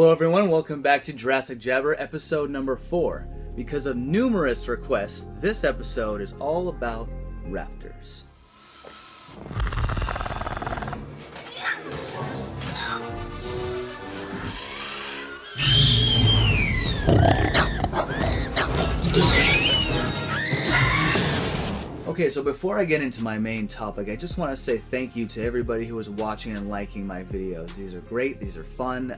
Hello everyone, welcome back to Jurassic Jabber episode number 4. Because of numerous requests, this episode is all about raptors. Okay, so before I get into my main topic, I just want to say thank you to everybody who is watching and liking my videos. These are great, these are fun,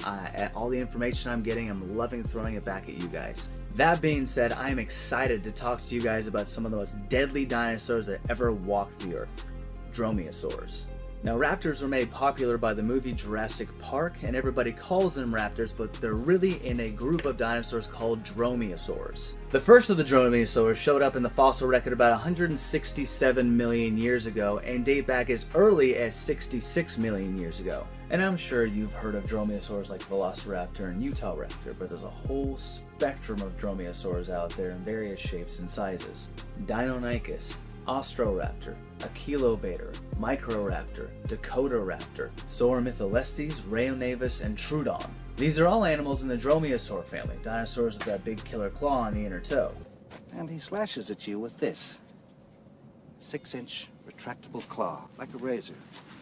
all the information I'm getting, I'm loving throwing it back at you guys. That being said, I am excited to talk to you guys about some of the most deadly dinosaurs that ever walked the earth, dromaeosaurs. Now, raptors were made popular by the movie Jurassic Park, and everybody calls them raptors, but they're really in a group of dinosaurs called dromaeosaurs. The first of the dromaeosaurs showed up in the fossil record about 167 million years ago and date back as early as 66 million years ago. And I'm sure you've heard of dromaeosaurs like Velociraptor and Utah Raptor, but there's a whole spectrum of dromaeosaurs out there in various shapes and sizes. Deinonychus, Austroraptor, Achilobator, Microraptor, Dakotaraptor, Sauromytholestes, Rheonavis, and Trudon. These are all animals in the dromaeosaur family, dinosaurs with that big killer claw on the inner toe. And he slashes at you with this 6-inch retractable claw, like a razor,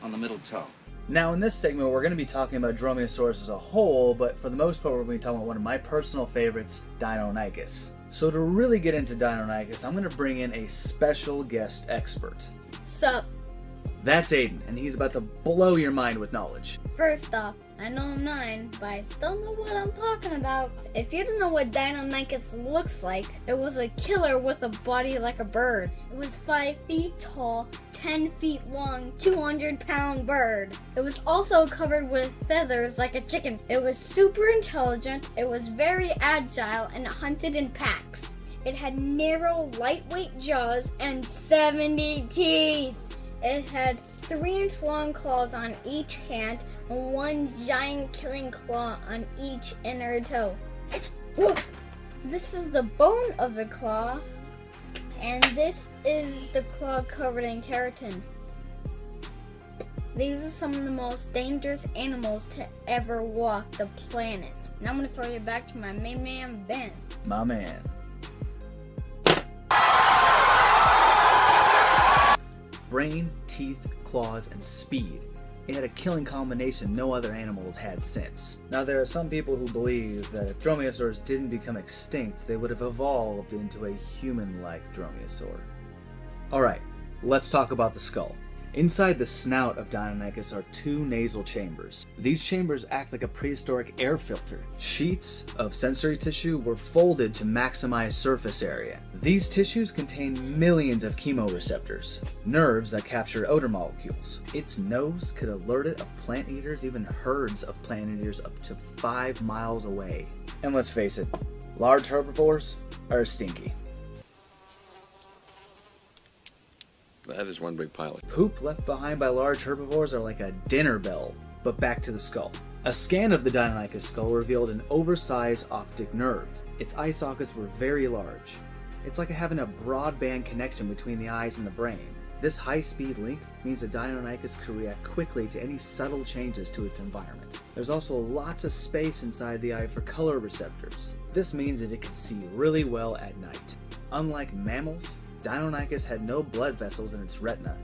on the middle toe. Now in this segment we're going to be talking about dromaeosaurs as a whole, but for the most part we're going to be talking about one of my personal favorites, Deinonychus. So to really get into Deinonychus, I'm going to bring in a special guest expert. Sup? That's Aiden, and he's about to blow your mind with knowledge. First off, I know I'm 9, but I still know what I'm talking about. If you don't know what Deinonychus looks like, it was a killer with a body like a bird. It was 5 feet tall, 10 feet long, 200-pound bird. It was also covered with feathers like a chicken. It was super intelligent, it was very agile, and it hunted in packs. It had narrow, lightweight jaws and 70 teeth. It had 3-inch long claws on each hand and 1 giant killing claw on each inner toe. This is the bone of the claw, and this is the claw covered in keratin. These are some of the most dangerous animals to ever walk the planet. Now I'm going to throw you back to my main man, Ben. My man. Brain, teeth, claws, and speed. It had a killing combination no other animal has had since. Now there are some people who believe that if dromaeosaurs didn't become extinct, they would have evolved into a human-like dromaeosaur. Alright, let's talk about the skull. Inside the snout of Deinonychus are 2 nasal chambers. These chambers act like a prehistoric air filter. Sheets of sensory tissue were folded to maximize surface area. These tissues contain millions of chemoreceptors, nerves that capture odor molecules. Its nose could alert it of plant eaters, even herds of plant eaters up to 5 miles away. And let's face it, large herbivores are stinky. That is one big pile. Poop left behind by large herbivores are like a dinner bell. But back to the skull. A scan of the Deinonychus skull revealed an oversized optic nerve. Its eye sockets were very large. It's like having a broadband connection between the eyes and the brain. This high-speed link means that Deinonychus could react quickly to any subtle changes to its environment. There's also lots of space inside the eye for color receptors. This means that it can see really well at night. Unlike mammals, Deinonychus had no blood vessels in its retina,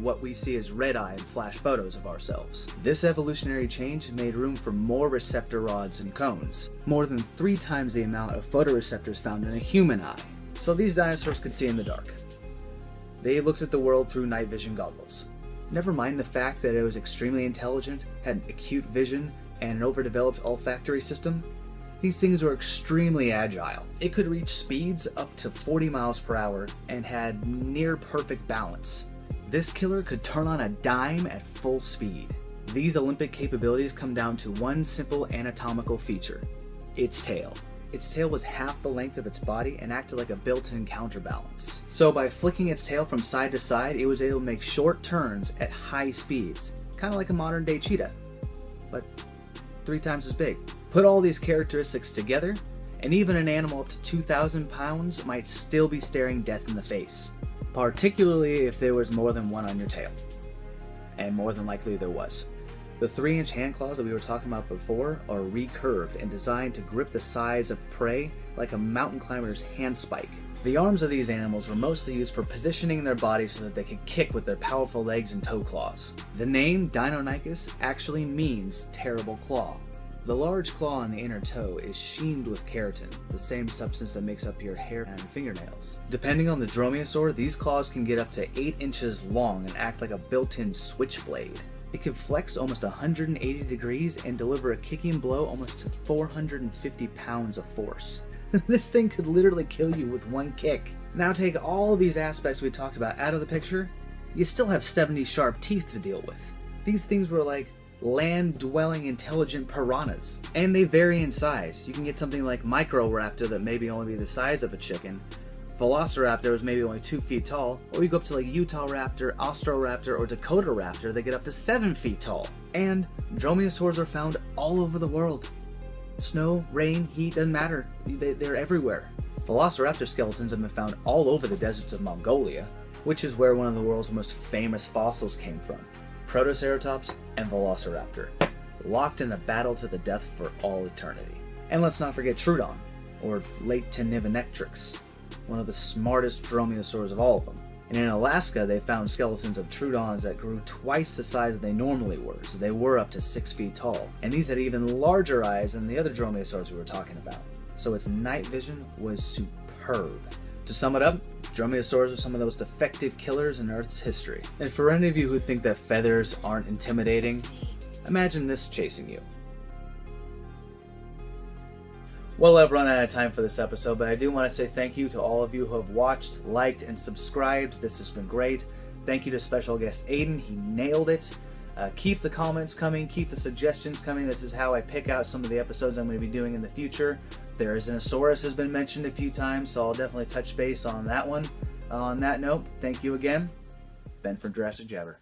what we see as red eye in flash photos of ourselves. This evolutionary change made room for more receptor rods and cones, more than 3 times the amount of photoreceptors found in a human eye. So these dinosaurs could see in the dark. They looked at the world through night vision goggles. Never mind the fact that it was extremely intelligent, had acute vision, and an overdeveloped olfactory system. These things were extremely agile. It could reach speeds up to 40 miles per hour and had near perfect balance. This killer could turn on a dime at full speed. These Olympic capabilities come down to one simple anatomical feature: its tail. Its tail was half the length of its body and acted like a built-in counterbalance. So by flicking its tail from side to side, it was able to make short turns at high speeds, kind of like a modern-day cheetah, but 3 times as big. Put all these characteristics together, and even an animal up to 2,000 pounds might still be staring death in the face, particularly if there was more than one on your tail. And more than likely there was. The 3-inch hand claws that we were talking about before are recurved and designed to grip the size of prey like a mountain climber's handspike. The arms of these animals were mostly used for positioning their bodies so that they could kick with their powerful legs and toe claws. The name Deinonychus actually means terrible claw. The large claw on the inner toe is sheened with keratin, the same substance that makes up your hair and fingernails. Depending on the dromaeosaur, these claws can get up to 8 inches long and act like a built-in switchblade. It can flex almost 180 degrees and deliver a kicking blow almost to 450 pounds of force. This thing could literally kill you with one kick. Now take all these aspects we talked about out of the picture, you still have 70 sharp teeth to deal with. These things were like land-dwelling intelligent piranhas, and they vary in size. You can get something like Microraptor that maybe only be the size of a chicken, Velociraptor is maybe only 2 feet tall, or you go up to like Utah Raptor, Austroraptor, or Dakota Raptor that get up to 7 feet tall. And dromaeosaurs are found all over the world. Snow, rain, heat, doesn't matter. They're everywhere. Velociraptor skeletons have been found all over the deserts of Mongolia, which is where one of the world's most famous fossils came from. Protoceratops and Velociraptor, locked in a battle to the death for all eternity. And let's not forget Troodon, or Late Tenivanectrix, one of the smartest dromaeosaurs of all of them. And in Alaska, they found skeletons of Troodons that grew twice the size they normally were, so they were up to 6 feet tall. And these had even larger eyes than the other dromaeosaurs we were talking about. So its night vision was superb. To sum it up, dromaeosaurs are some of the most effective killers in Earth's history. And for any of you who think that feathers aren't intimidating, imagine this chasing you. Well, I've run out of time for this episode, but I do want to say thank you to all of you who have watched, liked, and subscribed. This has been great. Thank you to special guest Aiden. He nailed it. Keep the comments coming. Keep the suggestions coming. This is how I pick out some of the episodes I'm going to be doing in the future. Therizinosaurus has been mentioned a few times, so I'll definitely touch base on that one. On that note, thank you again. Ben from Jurassic Jabber.